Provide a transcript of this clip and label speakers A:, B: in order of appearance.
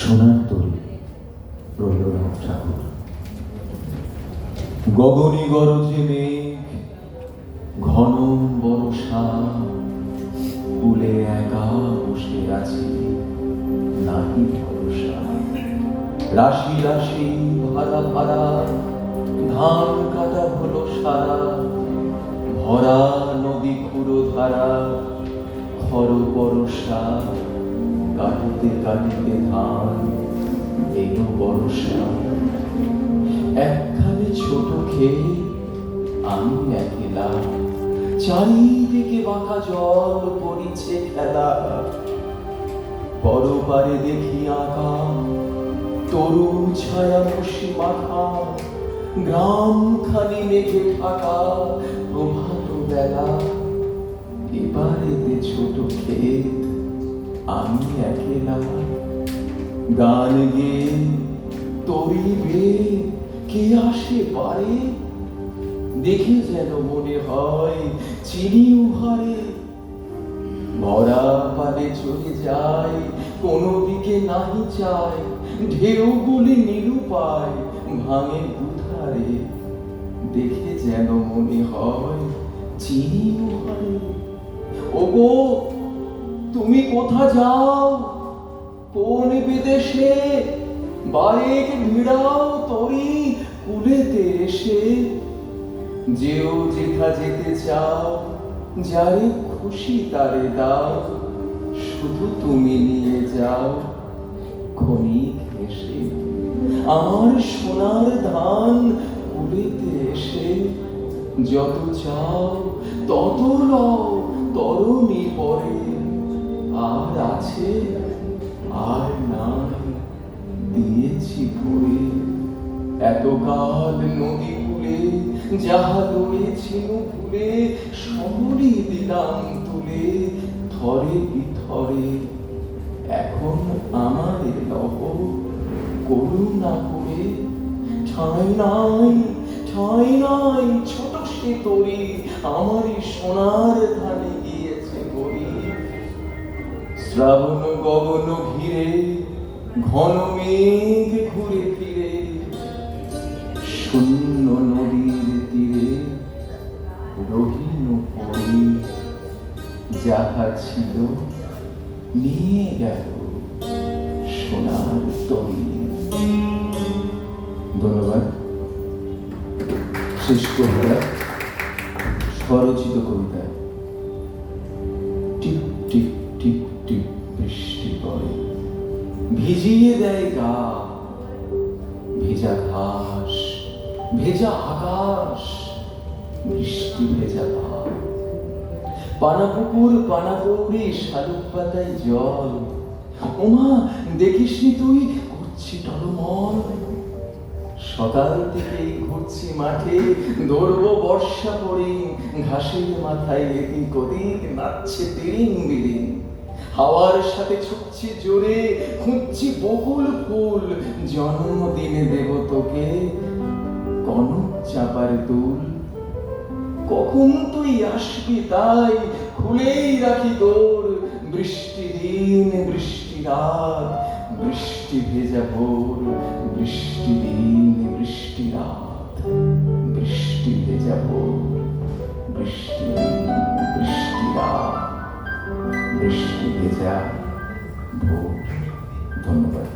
A: সোনার তরী রবীন্দ্রনাথ ঠাকুর। গগনে গরজে মেঘ, ঘন বর্ষা, কুলে একা বসে আছি, নাহি ভরসা। রাশি রাশি ভাড়া ভাড়া, ধান কাটা হলো সারা, ভরা নদী খুঁড়ো ধারা, খর বরষা, কাটিতে কাটিতে ধান এলো বর্ষা। একখানে ছোট খেয়ে আমি একলা, চারিদিকে বাঁকা জল পড়িছে খেলা। পরপারে দেখি আঁকা তরু ছায়া বসি মাখা, গ্রাম খানি মেঘে ঢাকা প্রভাত বেলা। এবারেতে ছোট ক্ষেত আমি একলা, গান গেয়ে তরি বেয়ে কে আসে পারে, দেখে যেন মনে হয় চিনি উহারে। ভরা পারে চলে যায়, কোনো দিকে নাহি চায়, ঢেউগুলি নিরুপায় ভাঙে দুধারে, দেখে যেন মনে হয় চিনি উহারে। ওগো তুমি কোথা যাও, কোন বিদেশে, বারেক ভিড়াও তরি কুলেতে এসে। যেও যেথা যেতে চাও, যারে খুশি তারে দাও, শুধু তুমি নিয়ে যাও ক্ষণিক হেসে। আমার সোনার ধান কুলেতে এসে, যত চাও তত লও তরণী পরে। আর আছে আর নাই দিয়েছি ভরে, এতকাল নদী কূলে যাহা লড়েছিল ভুলে, সকলই দিলাম তুলে থরে বিথরে। এখন আমার লহ করুণা করে, ঠাঁই নাই ঠাঁই নাই ছোট সে তরি, আমারই সোনার ধানে গিয়েছে বরি। শ্রাবণ গগন ঘিরে ঘন মেঘ ঘুরে ফিরে, শূন্য নদীর তীরে রহিল পরি। যাহা ছিল নিয়ে গেল সোনার তরি। ধন্যবাদ। শেষ কবিতা স্বরচিত কবিতা। টিপ টিপ টিপ টিপ বৃষ্টি পড়ে, ভিজিয়ে দেয় গা, ভেজা ঘাস, ভেজা আকাশ, বৃষ্টি ভেজা ভাব। পানাপুকুর পানাকৌড়ি শালুক পাতায় জল, ওমা দেখিসনি তুই করছি টলমল। সকাল থেকেই ঘুরছি মাঠে, দৌড়বো বর্ষা পড়ে, ঘাসের মাথায় এদিক ওদিক নাচছে তিরিং বিরিং। হাওয়ার সাথে ছুটছি জোরে, খুঁজছি বকুল ফুল, জন্মদিনে দেব তোকে কনক চাপার দুল। কখন তুই আসবি তাই খুলেই রাখি দোর, বৃষ্টি দিন বৃষ্টি রাত, বৃষ্টি ভেজা ভোর, বৃষ্টি দিন বৃষ্টি রাত, বৃষ্টি ভেজা ভোর, বৃষ্টি দিন বৃষ্টি রাত, বৃষ্টি ভেজা ভোর। ধন্যবাদ।